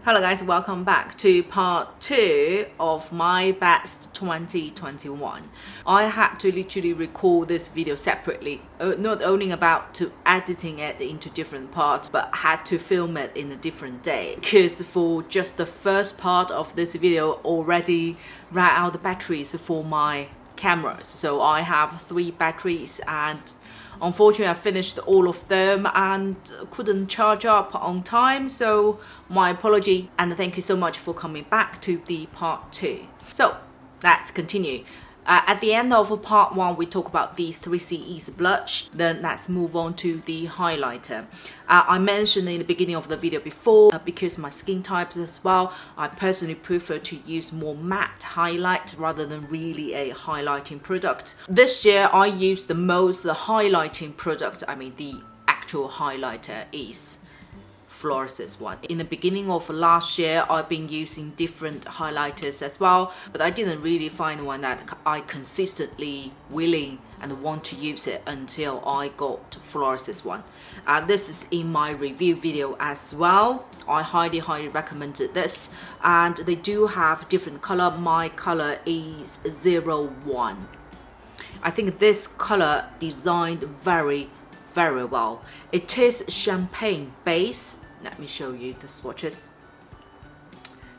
Hello guys, welcome back to part 2 of my best 2021. I had to literally record this video separately, not only about to editing it into different parts, but had to film it in a different day. Because for just the first part of this video already ran out the batteries for my cameras. So I have 3 batteries and unfortunately, I finished all of them and couldn't charge up on time, so my apology and thank you so much for coming back to the part 2. So let's continue. At the end of part 1, we talk about the 3CE's blush. Then let's move on to the highlighter. I mentioned in the beginning of the video before, because my skin types as well, I personally prefer to use more matte highlight rather than really a highlighting product. This year, I used the most highlighting product, the actual highlighter is Florasis one. In the beginning of last year, I've been using different highlighters as well, but I didn't really find one that I consistently willing and want to use it until I got Florasis one. This is in my review video as well. I highly recommended this, and they do have different color. My color is 01. I think this color designed very well. It is champagne base. Let me show you the swatches.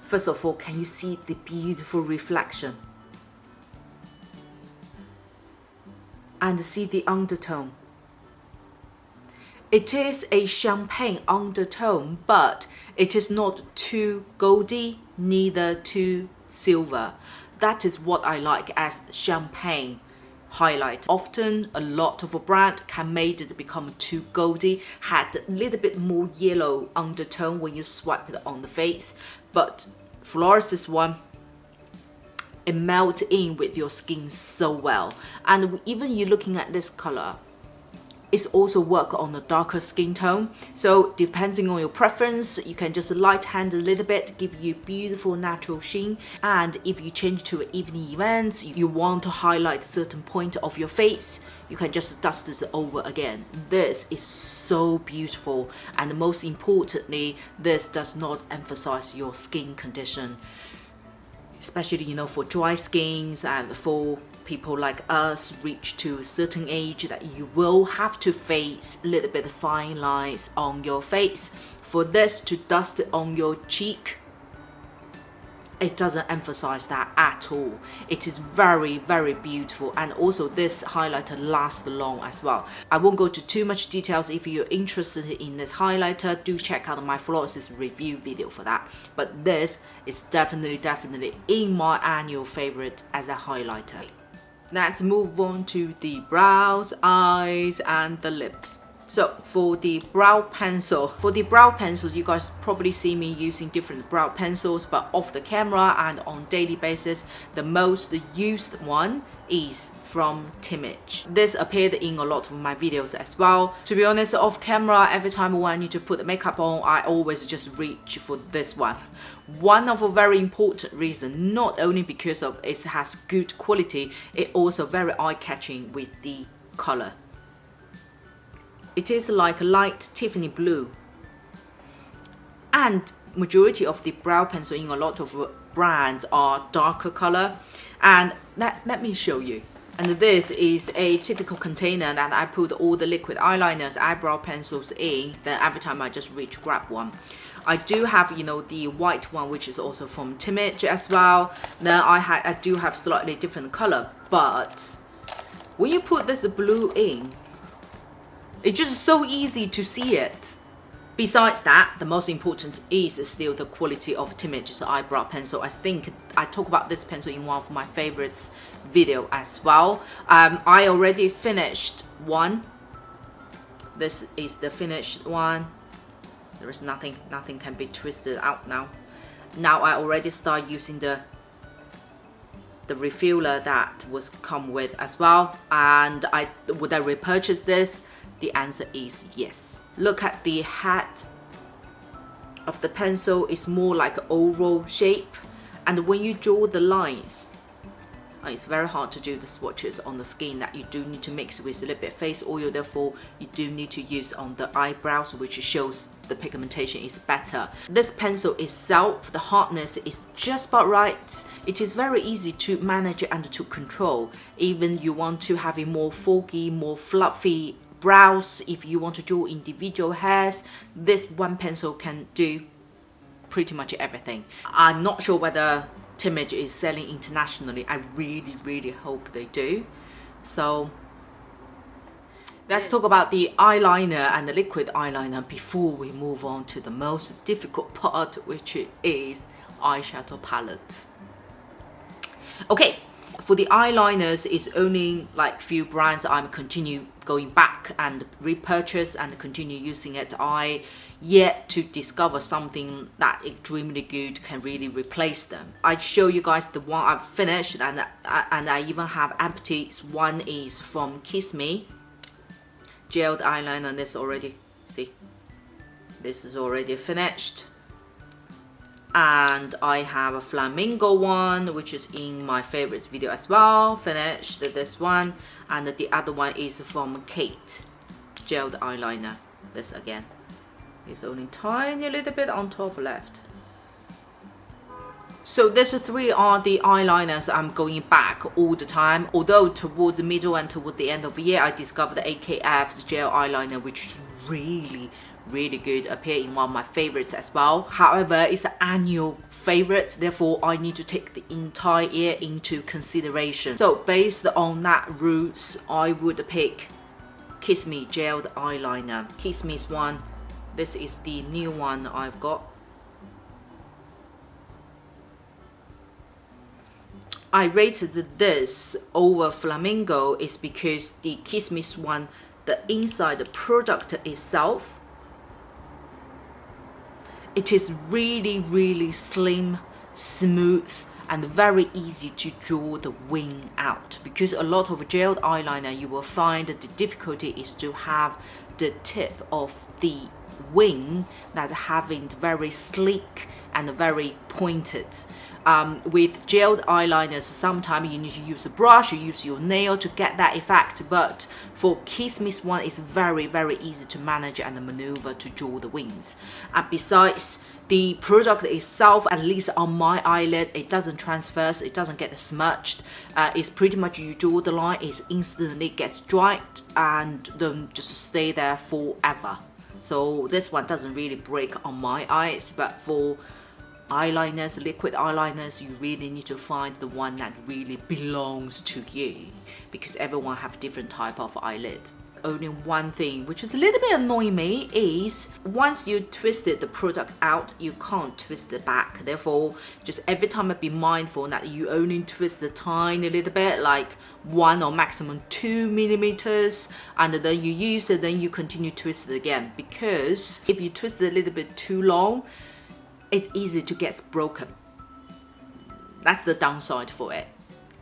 First of all, can you see the beautiful reflection? And see the undertone. It is a champagne undertone, but it is not too goldy, neither too silver. That is what I like as champagne highlight. Often a lot of a brand can make it become too goldy, had a little bit more yellow undertone when you swipe it on the face, but Florasis one, it melts in with your skin so well. And even you looking at this color, it's also work on a darker skin tone. So depending on your preference, you can just light hand a little bit, give you beautiful natural sheen. And if you change to evening events, you want to highlight certain point of your face, you can just dust this over again. This is so beautiful, and most importantly, this does not emphasize your skin condition, especially for dry skins and for people like us reach to a certain age that you will have to face a little bit of fine lines on your face. For this to dust it on your cheek, it doesn't emphasize that at all. It is very beautiful, and also this highlighter lasts long as well. I won't go to too much details. If you're interested in this highlighter, do check out my Florasis review video for that. But this is definitely in my annual favorite as a highlighter. Let's move on to the brows, eyes, and the lips. So for the brow pencil, you guys probably see me using different brow pencils, but off the camera and on daily basis, the most used one is from TIMAGE. This appeared in a lot of my videos as well. To be honest, off camera, every time when I need to put the makeup on, I always just reach for this one. One of a very important reason, not only because of it has good quality, it also very eye-catching with the color. It is like light Tiffany blue, and majority of the brow pencil in a lot of brands are darker color. And let me show you. And this is a typical container that I put all the liquid eyeliners, eyebrow pencils in. Then every time I just reach grab one. I do have the white one, which is also from TIMAGE as well. Then I do have slightly different color, but when you put this blue in, it's just so easy to see it. Besides that, the most important is still the quality of TIMAGE's eyebrow pencil. I think I talk about this pencil in one of my favorites video as well. I already finished one. This is the finished one. There is nothing can be twisted out now. Now I already start using the refiller that was come with as well. And would I repurchase this? The answer is yes. Look at the head of the pencil, it's more like an oval shape, and when you draw the lines, It's very hard to do the swatches on the skin that you do need to mix with a little bit of face oil. Therefore, you do need to use on the eyebrows, which shows the pigmentation is better. This pencil itself, the hardness is just about right. It is very easy to manage and to control. Even you want to have a more foggy, more fluffy brows, if you want to draw individual hairs, this one pencil can do pretty much everything. I'm not sure whether TIMAGE is selling internationally. I really hope they do. So let's talk about the eyeliner and the liquid eyeliner before we move on to the most difficult part, which is eyeshadow palette. Okay, for the eyeliners, it's only like few brands I'm continue going back and repurchase and continue using it. I yet to discover something that extremely good can really replace them. I show you guys the one I've finished, and I even have empties. One is from Kiss Me gelled eyeliner. This already, see, this is already finished. And I have a Flamingo one, which is in my favorites video as well, finished this one. And the other one is from Kate gelled eyeliner. This again is only tiny little bit on top left. So these three are the eyeliners I'm going back all the time. Although towards the middle and towards the end of the year, I discovered the AKF's gel eyeliner, which is really good, appear in one of my favorites as well. However, it's an annual favorite, therefore I need to take the entire year into consideration. So based on that rules, I would pick Kiss Me gelled eyeliner. Kiss Me's one. This is the new one I've got. I rated this over Flamingo is because the Kiss Me's one, the inside the product itself, it is really slim, smooth, and very easy to draw the wing out. Because a lot of gelled eyeliner, you will find that the difficulty is to have the tip of the wing that having very sleek and very pointed. With gelled eyeliners, sometimes you need to use a brush, you use your nail to get that effect, but for Kiss Me's one, it's very easy to manage and maneuver to draw the wings. And besides, the product itself, at least on my eyelid, it doesn't transfer, it doesn't get smudged. It's pretty much you draw the line, it instantly gets dried and don't just stay there forever. So this one doesn't really break on my eyes, but for eyeliners, liquid eyeliners, you really need to find the one that really belongs to you, because everyone have different type of eyelid. Only one thing which is a little bit annoying me is once you twisted the product out, you can't twist it back. Therefore, just every time be mindful that you only twist the tiny little bit, like 1 or maximum 2 millimeters, and then you use it, then you continue to twist it again, because if you twist it a little bit too long, it's easy to get broken. That's the downside for it.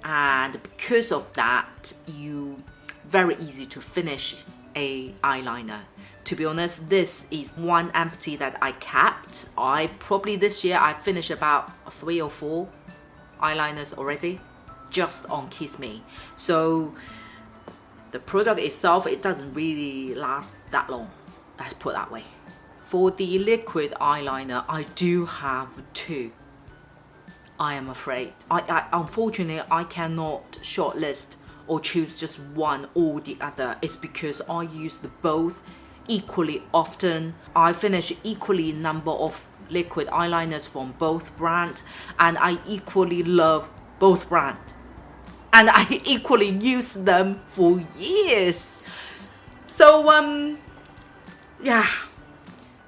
And because of that, you very easy to finish a eyeliner. To be honest, this is one empty that I kept. I probably this year I finished about 3 or 4 eyeliners already, just on Kiss Me. So the product itself, it doesn't really last that long, let's put it that way. For the liquid eyeliner, I do have 2. I am afraid. Unfortunately, I cannot shortlist or choose just one or the other. It's because I use both equally often. I finish equally number of liquid eyeliners from both brands, and I equally love both brands. And I equally use them for years. So, yeah.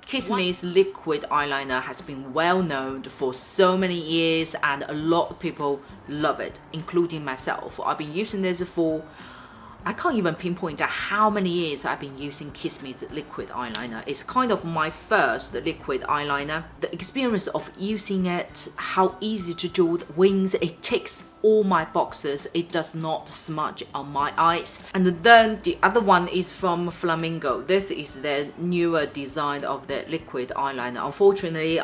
Kiss Me's liquid eyeliner has been well known for so many years, and a lot of people love it, including myself. I've been using this for, I can't even pinpoint how many years I've been using Kiss Me's liquid eyeliner. It's kind of my first liquid eyeliner. The experience of using it, how easy to draw the wings, it ticks all my boxes. It does not smudge on my eyes. And then the other one is from Flamingo. This is the newer design of the liquid eyeliner. Unfortunately,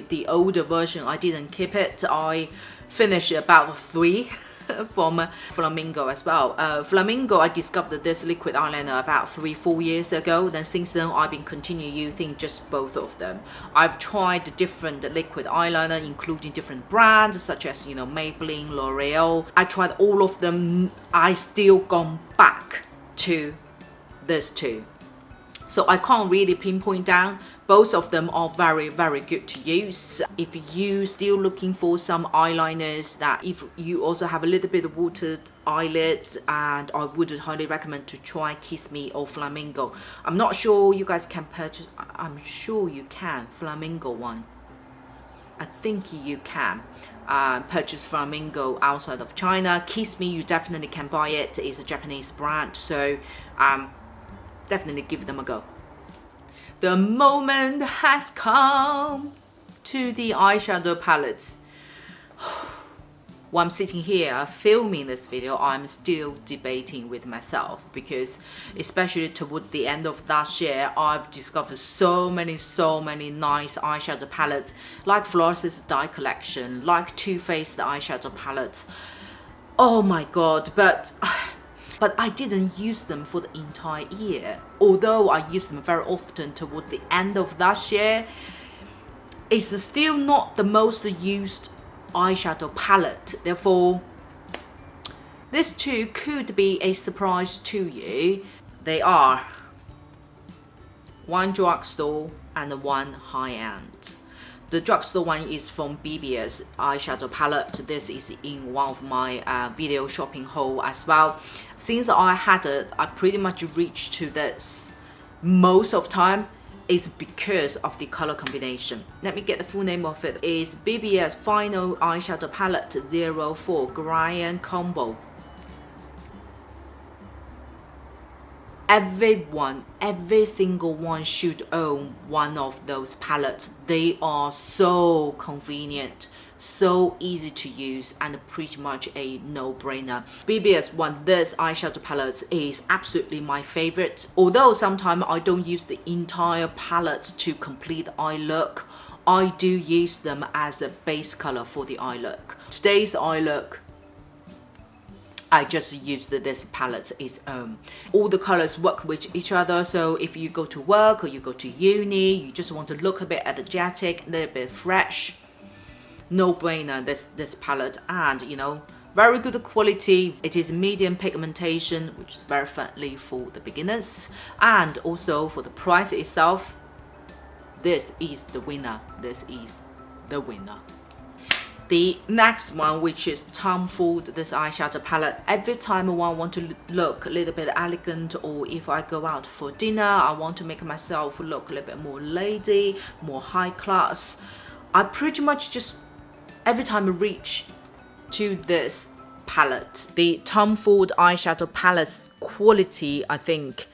the older version, I didn't keep it. I finished about 3 from Flamingo as well. Flamingo, I discovered this liquid eyeliner about 3-4 years ago. Then since then, I've been continuing using just both of them. I've tried different liquid eyeliner, including different brands such as, you know, Maybelline, L'Oreal. I tried all of them. I still gone back to this two. So I can't really pinpoint down. Both of them are very, very good to use. If you still looking for some eyeliners that if you also have a little bit of watered eyelids, and I would highly recommend to try Kiss Me or Flamingo. I'm not sure you guys can purchase, I'm sure you can, Flamingo one. I think you can purchase Flamingo outside of China. Kiss Me, you definitely can buy it. It's a Japanese brand, so definitely give them a go. The moment has come to the eyeshadow palettes. While I'm sitting here filming this video, I'm still debating with myself, because especially towards the end of last year, I've discovered so many nice eyeshadow palettes, like Florasis Dye Collection, like Too Faced eyeshadow palettes. Oh my god, but I didn't use them for the entire year. Although I used them very often towards the end of last year, it's still not the most used eyeshadow palette. Therefore, this too could be a surprise to you. They are one drugstore and one high-end. The drugstore one is from BBIA's eyeshadow palette. This is in one of my video shopping haul as well. Since I had it, I pretty much reached to this most of the time. Is because of the color combination. Let me get the full name of it. It's BBIA's Final Eyeshadow Palette 04 Grand Combo. Every single one should own one of those palettes. They are so convenient, so easy to use, and pretty much a no-brainer. BBIA's one, this eyeshadow palette is absolutely my favorite. Although sometimes I don't use the entire palette to complete the eye look, I do use them as a base color for the eye look. Today's eye look, I just used this palette its own. All the colors work with each other, so if you go to work or you go to uni, you just want to look a bit energetic, a little bit fresh, no brainer this palette. And you know, very good quality. It is medium pigmentation, which is very friendly for the beginners, and also for the price itself, this is the winner. This is the winner. The next one, which is Tom Ford, this eyeshadow palette. Every time I want to look a little bit elegant, or if I go out for dinner, I want to make myself look a little bit more lady, more high class, I pretty much just every time I reach to this palette. The Tom Ford eyeshadow palette's quality, I think,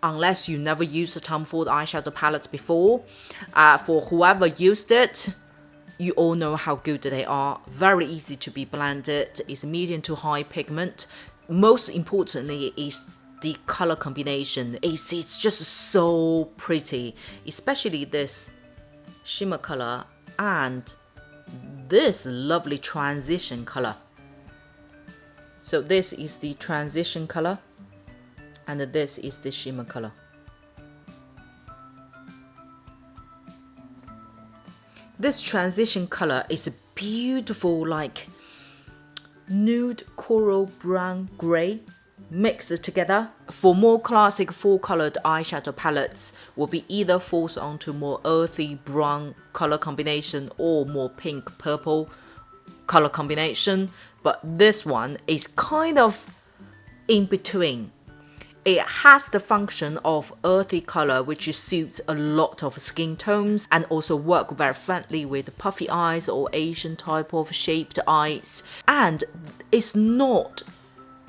unless you never used the Tom Ford eyeshadow palette before, for whoever used it, you all know how good they are. Very easy to be blended. It's medium to high pigment. Most importantly is the color combination. It's just so pretty, especially this shimmer color and this lovely transition color. So this is the transition color and this is the shimmer color. This transition color is a beautiful, like nude coral brown gray mixed together. For more classic full colored eyeshadow palettes will be either falls onto more earthy brown color combination or more pink purple color combination, but this one is kind of in between. It has the function of earthy color, which suits a lot of skin tones and also work very friendly with puffy eyes or Asian type of shaped eyes. And it's not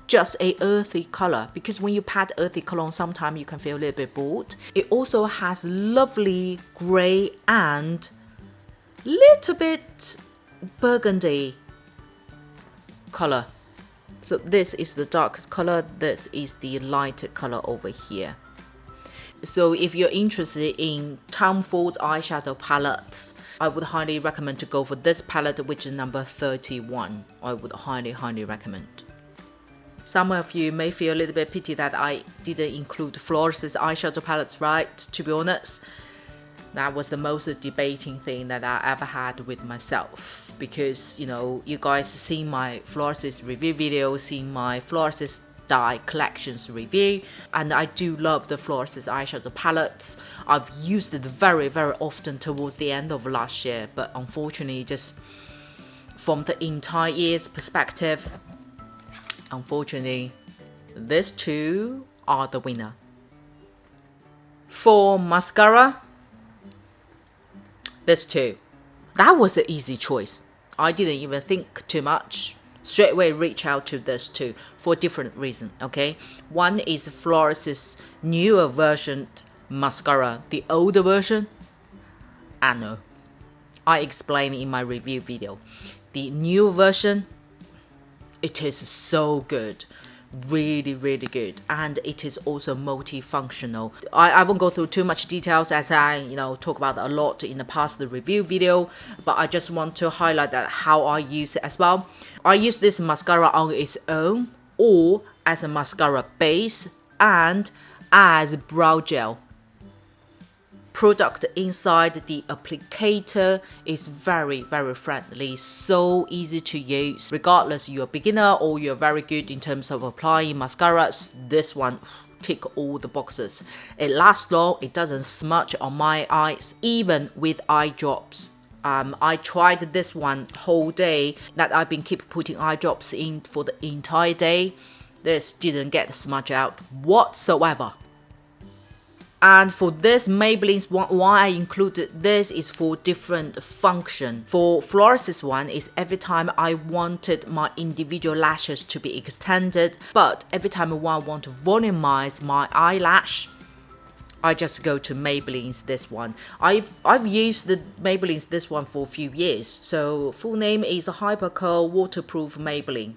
just a earthy color, because when you pat earthy color on, sometimes you can feel a little bit bored. It also has lovely gray and little bit burgundy color. So this is the darkest color, this is the lighter color over here. So if you're interested in Tom Ford eyeshadow palettes, I would highly recommend to go for this palette, which is number 31. I would highly recommend. Some of you may feel a little bit pity that I didn't include Florasis eyeshadow palettes, right? To be honest, that was the most debating thing that I ever had with myself, because you know, you guys seen my Florasis review video, seen my Florasis dye collections review, and I do love the Florasis eyeshadow palettes. I've used it very often towards the end of last year, but unfortunately, just from the entire year's perspective, unfortunately, these two are the winner. For mascara, these two. That was an easy choice. I didn't even think too much. Straight away reach out to this two for different reasons, okay? One is Florasis newer version mascara. The older version, I know. I explained in my review video. The new version, it is so good. Really good, and it is also multifunctional. I won't go through too much details, as I talk about a lot in the past review video, but I just want to highlight that how I use it as well. I use this mascara on its own, or as a mascara base, and as brow gel. Product inside the applicator is very friendly, so easy to use. Regardless you're a beginner or you're very good in terms of applying mascaras, this one tick all the boxes. It lasts long, it doesn't smudge on my eyes, even with eye drops. I tried this one whole day, that I've been keep putting eye drops in for the entire day. This didn't get smudge out whatsoever. And for this Maybelline's one, why I included this is for different function. For Florasis one is every time I wanted my individual lashes to be extended, but every time I want to volumize my eyelash, I just go to Maybelline's this one. I've used the Maybelline's this one for a few years. So full name is Hyper Curl Waterproof Maybelline.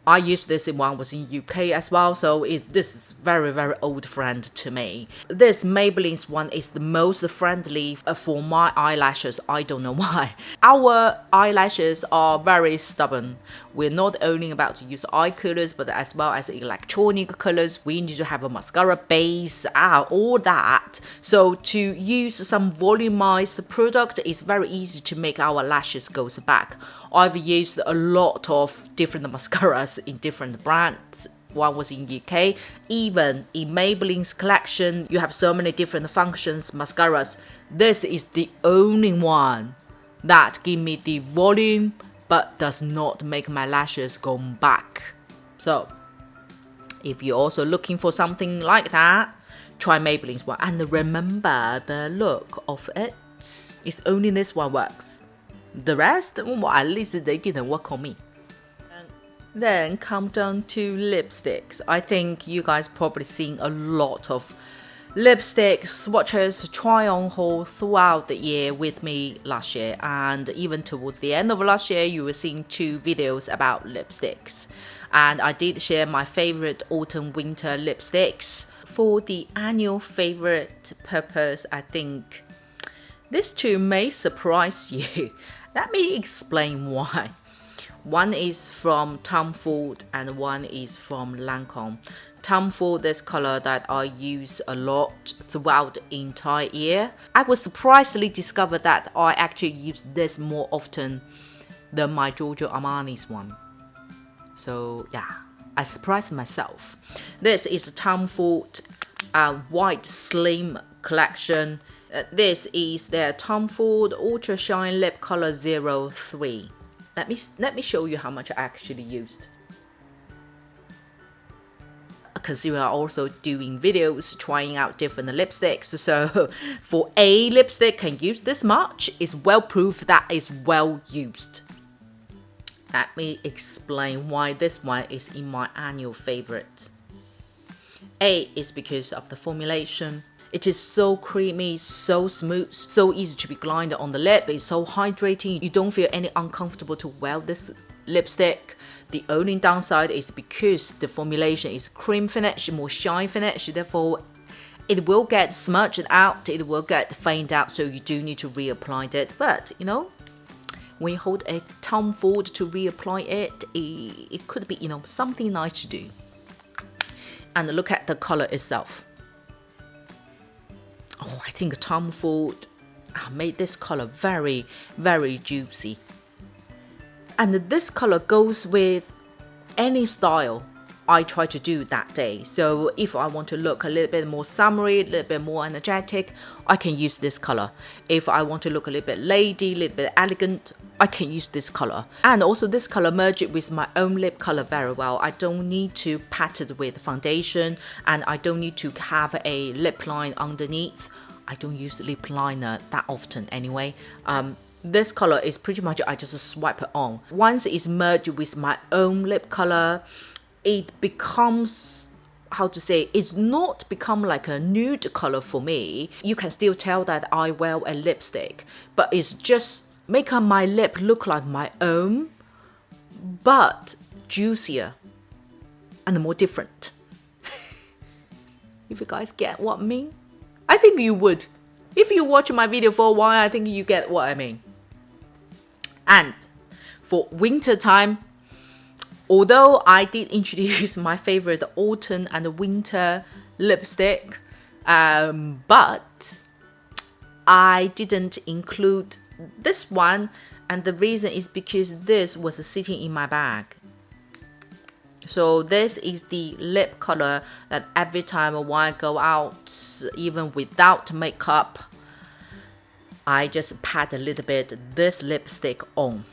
I used this in one was in UK as well, so this is very old friend to me. This Maybelline's one is the most friendly for my eyelashes. I don't know why. Our eyelashes are very stubborn. We're not only about to use eye colors, but as well as electronic colors. We need to have a mascara base, all that. So to use some volumized product is very easy to make our lashes goes back. I've used a lot of different mascaras in different brands. One was in UK. Even in Maybelline's collection, you have so many different functions mascaras. This is the only one that give me the volume but does not make my lashes go back. So if you're also looking for something like that, try Maybelline's one. And remember the look of it. It's only this one works. The rest, well, at least they didn't work on me. Then come down to lipsticks. I think you guys probably seen a lot of lipstick swatches, try on haul throughout the year with me last year, and even towards the end of last year you were seeing 2 videos about lipsticks, and I did share my favorite autumn winter lipsticks. For the annual favorite purpose, I think these 2 may surprise you. Let me explain why. One is from Tom Ford and one is from Lancôme. Tom Ford, this color that I use a lot throughout the entire year. I was surprisingly discovered that I actually use this more often than my Giorgio Armani's one. So yeah, I surprised myself. This is a Tom Ford White Slim collection. This is their Tom Ford Ultra Shine Lip Color 03. Let me show you how much I actually used. Considering I'm also doing videos trying out different lipsticks, so for a lipstick can use this much, it's well proof that is well used. Let me explain why this one is in my annual favorite. A is because of the formulation. It is so creamy, so smooth, so easy to be glided on the lip. It's so hydrating. You don't feel any uncomfortable to wear this lipstick. The only downside is because the formulation is cream finish, more shine finish. Therefore, It will get smudged out, it will get faint out, so you do need to reapply it. But you know, when you hold a thumb forward to reapply it, it could be, you know, something nice to do. And look at the color itself. Oh, I think Tom Ford made this color very, very juicy. And this color goes with any style I try to do that day. So if I want to look a little bit more summery, a little bit more energetic, I can use this color. If I want to look a little bit lady, a little bit elegant, I can use this color. And also this color merges with my own lip color very well. I don't need to pat it with foundation, and I don't need to have a lip line underneath. I don't use lip liner that often anyway. This color is pretty much, I just swipe it on. Once it's merged with my own lip color, it becomes, how to say, it's not become like a nude color for me. You can still tell that I wear a lipstick, but it's just make my lip look like my own, but juicier and more different. If you guys get what I mean, I think you would. If you watch my video for a while, I think you get what I mean. And for winter time, although I did introduce my favorite autumn and winter lipstick, but I didn't include this one, and the reason is because this was sitting in my bag. So this is the lip color that every time when I go out, even without makeup, I just pat a little bit this lipstick on.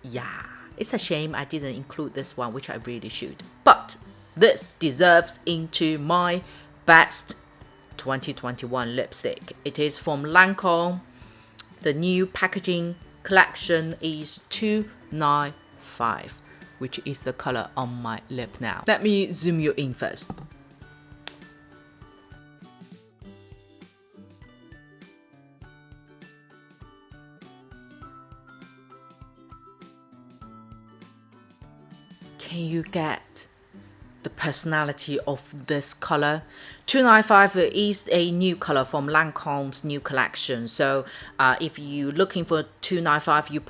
Yeah, it's a shame I didn't include this one, which I really should. But this deserves into my best 2021 lipstick. It is from Lancôme. The new packaging collection is 295, which is the color on my lip now. Let me zoom you in first. Can you get the personality of this color? 295 is a new color from Lancôme's new collection. So if you're looking for 295, you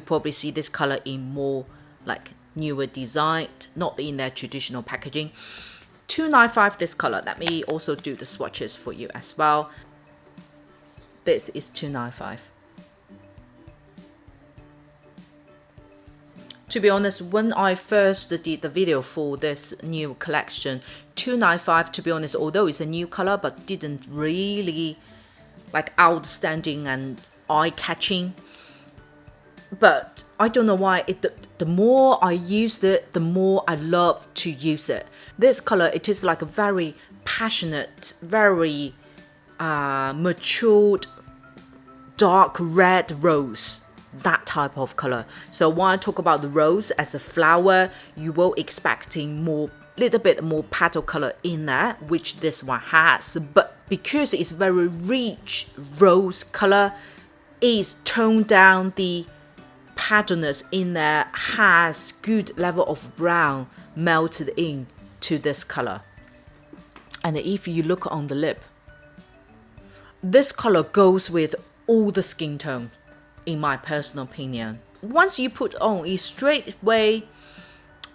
probably see this color in more like newer design, not in their traditional packaging. 295, this color. Let me also do the swatches for you as well. This is 295. To be honest, when I first did the video for this new collection, 295, to be honest, although it's a new color, but didn't really like outstanding and eye-catching. But I don't know why, the more I used it, the more I love to use it. This color, it is like a very passionate, very matured, dark red rose. That type of color. So when I talk about the rose as a flower, you will expecting more, little bit more petal color in there, which this one has. But because it's very rich rose color, it's toned down the patterness in there, has good level of brown melted in to this color. And if you look on the lip, this color goes with all the skin tone, in my personal opinion. Once you put on, it straight away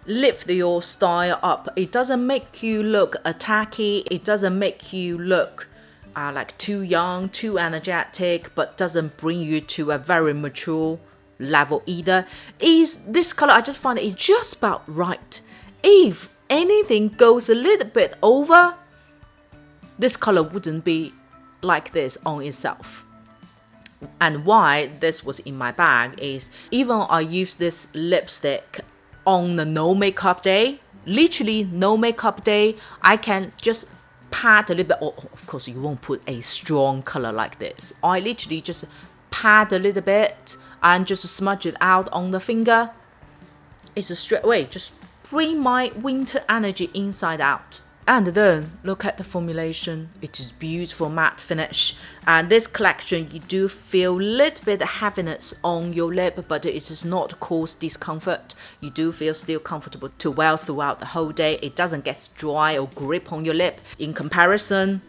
lift your style up. It doesn't make you look attacky. It doesn't make you look like too young, too energetic, but doesn't bring you to a very mature level either. Is this color, I just find it's just about right. If anything goes a little bit over, this color wouldn't be like this on itself. And why this was in my bag is, even I use this lipstick on the no makeup day, literally no makeup day, I can just pat a little bit. Oh, of course you won't put a strong color like this. I literally just pat a little bit and just smudge it out on the finger. It's a straight away, just bring my winter energy inside out. And then look at the formulation. It is beautiful matte finish. And this collection, you do feel a little bit of heaviness on your lip, but it does not cause discomfort. You do feel still comfortable to wear throughout the whole day. It doesn't get dry or grip on your lip. In comparison,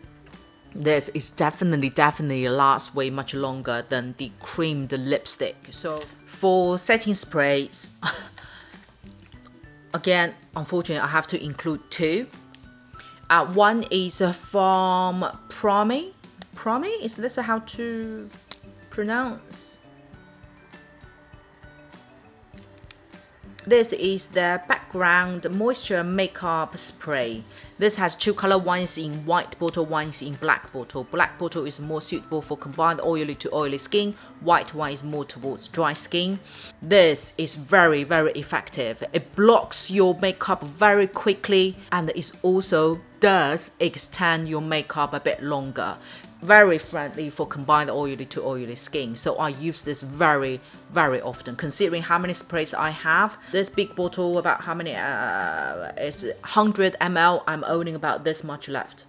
this is definitely lasts way much longer than the creamed lipstick. So for setting sprays, again, unfortunately, I have to include two. One is from PRAMY. PRAMY? Is this how to pronounce? This is the background moisture makeup spray. This has two color. One is in white bottle, one is in black bottle. Black bottle is more suitable for combined oily to oily skin. White one is more towards dry skin. This is very effective. It blocks your makeup very quickly, and it also does extend your makeup a bit longer. Very friendly for combined oily to oily skin. So I use this very often. Considering how many sprays I have, this big bottle, about how many is 100 ml, I'm owning about this much left.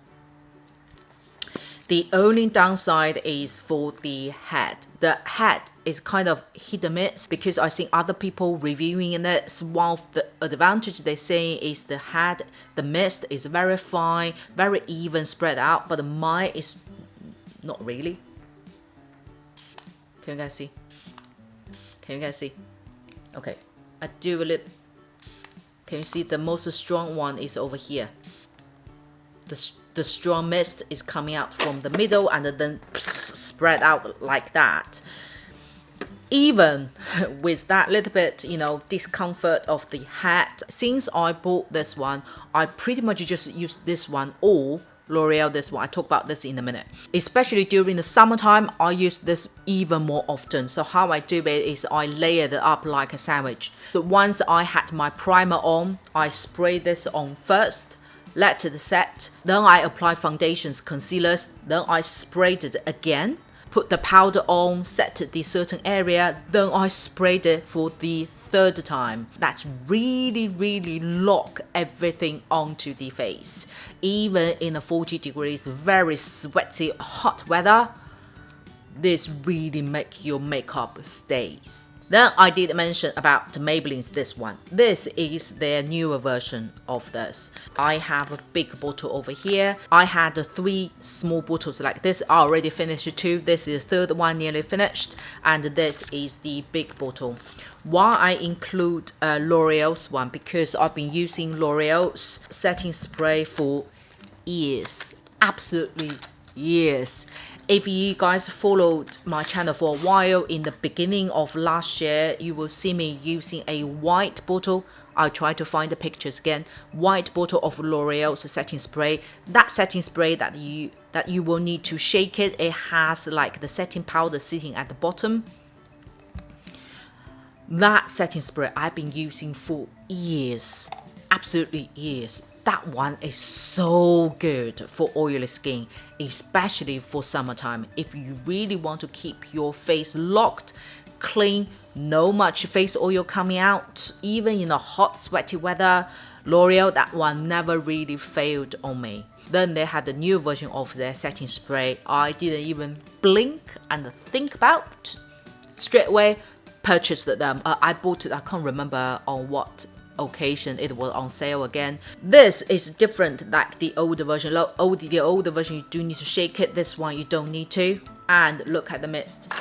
The only downside is for the head. The head is kind of hit or miss because I think other people reviewing it, one of the advantage they say is the head, the mist is very fine, very even spread out, but mine is not really. Can you guys see? Can you guys see? Okay, I do a little. Can you see the most strong one is over here? The strong mist is coming out from the middle and then spread out like that. Even with that little bit, you know, discomfort of the head, since I bought this one, I pretty much just use this one or L'Oreal this one. I talk about this in a minute. Especially during the summertime, I use this even more often. So how I do it is I layer it up like a sandwich. So once I had my primer on, I spray this on first, let it set, then I apply foundations, concealers, then I sprayed it again, put the powder on, set the certain area, then I sprayed it for the third time. That's really lock everything onto the face. Even in a 40 degrees, very sweaty, hot weather, this really make your makeup stays. Then I did mention about the Maybelline's this one. This is their newer version of this. I have a big bottle over here. I had 3 small bottles like this. I already finished 2. This is the third one nearly finished. And this is the big bottle. Why I include L'Oreal's one? Because I've been using L'Oreal's setting spray for years. Absolutely years. If you guys followed my channel for a while, in the beginning of last year, you will see me using a white bottle. I'll try to find the pictures again. White bottle of L'Oreal's setting spray. That setting spray that you will need to shake it. It has like the setting powder sitting at the bottom. That setting spray I've been using for years. Absolutely years. That one is so good for oily skin, especially for summertime. If you really want to keep your face locked, clean, no much face oil coming out, even in a hot, sweaty weather, L'Oreal, that one never really failed on me. Then they had a new version of their setting spray. I didn't even blink and think about. Straight away, purchased them. I bought it, I can't remember on what occasion it was on sale again. This is different like the older version. The older version you do need to shake it. This one you don't need to. And look at the mist.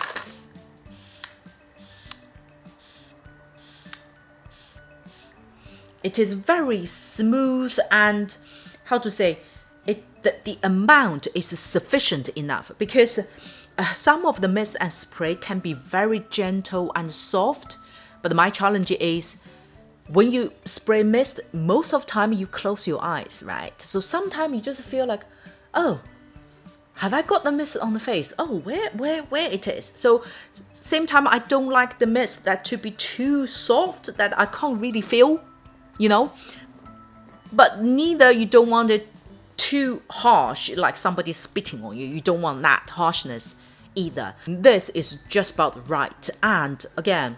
It is very smooth and how to say it. The amount is sufficient enough because some of the mist and spray can be very gentle and soft. But my challenge is, when you spray mist, most of the time you close your eyes, right? So sometimes you just feel like, oh, have I got the mist on the face? Oh, where it is? So same time, I don't like the mist that to be too soft that I can't really feel, you know. But neither you don't want it too harsh, like somebody spitting on you. You don't want that harshness either. This is just about right. And again,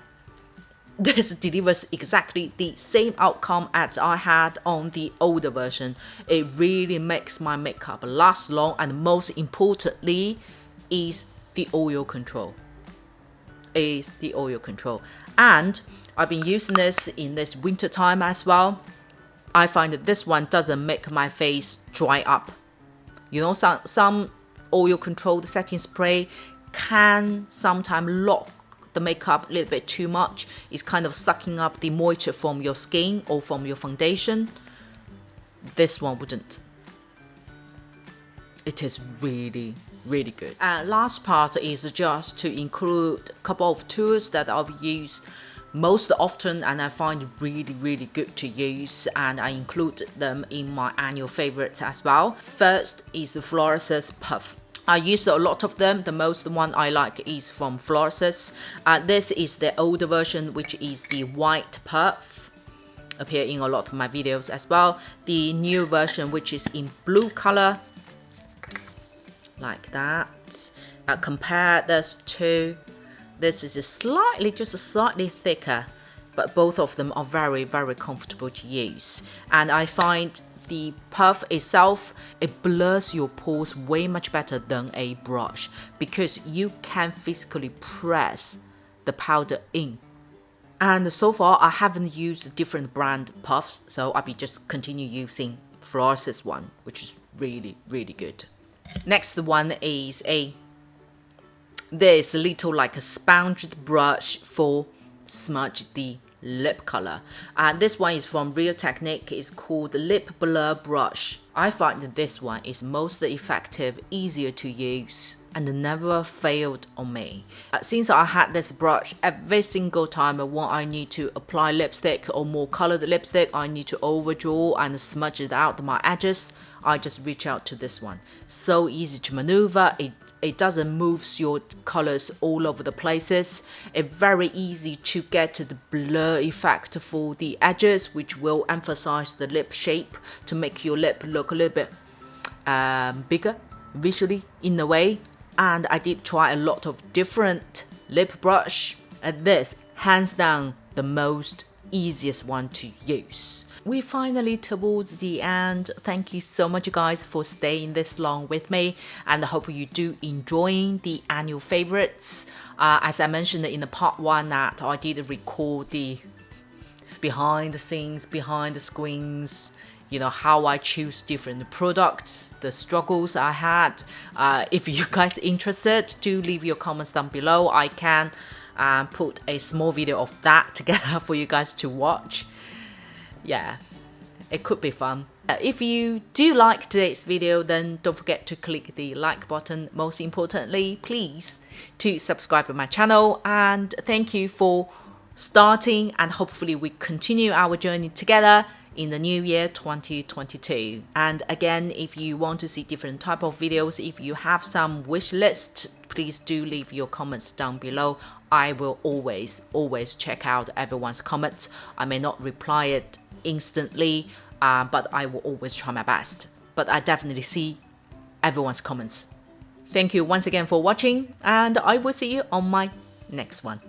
this delivers exactly the same outcome as I had on the older version. It really makes my makeup last long, and most importantly is the oil control. And I've been using this in this winter time as well. I find that this one doesn't make my face dry up. You know, some oil controlled setting spray can sometimes lock the makeup a little bit too much. It's kind of sucking up the moisture from your skin or from your foundation. This one wouldn't. It is really, really good. And last part is just to include a couple of tools that I've used most often and I find really, really good to use, and I include them in my annual favorites as well. First is the Florasis Puff. I use a lot of them. The most one I like is from Florasis. This is the older version, which is the white puff. Appear in a lot of my videos as well. The new version, which is in blue color, like that. Compare this to, this is just slightly thicker, but both of them are very, very comfortable to use. And I find the puff itself, it blurs your pores way much better than a brush because you can physically press the powder in. And so far I haven't used different brand puffs, so I'll be just continue using Florasis one, which is really, really good. Next one is this little like a sponged brush for smudge the lip color. And this one is from Real Technic. It's called Lip Blur Brush. I find that this one is most effective, easier to use, and never failed on me. Since I had this brush, every single time when I need to apply lipstick or more colored lipstick, I need to overdraw and smudge it out my edges, I just reach out to this one. So easy to maneuver. It doesn't move your colors all over the places. It's very easy to get the blur effect for the edges, which will emphasize the lip shape to make your lip look a little bit bigger visually in a way. And I did try a lot of different lip brush, and this hands down the most easiest one to use. We finally towards the end. Thank you so much guys for staying this long with me, and I hope you do enjoying the annual favorites. As I mentioned in the part 1 that I did record the behind the scenes, behind the screens, you know, how I choose different products, the struggles I had. If you guys interested, do leave your comments down below. I can put a small video of that together for you guys to watch. Yeah, it could be fun. If you do like today's video, then don't forget to click the like button. Most importantly, please to subscribe to my channel, and thank you for starting, and hopefully we continue our journey together in the new year 2022. And again, if you want to see different type of videos, if you have some wish list, please do leave your comments down below. I will always check out everyone's comments. I may not reply it instantly, but I will always try my best. But I definitely see everyone's comments. Thank you once again for watching, and I will see you on my next one.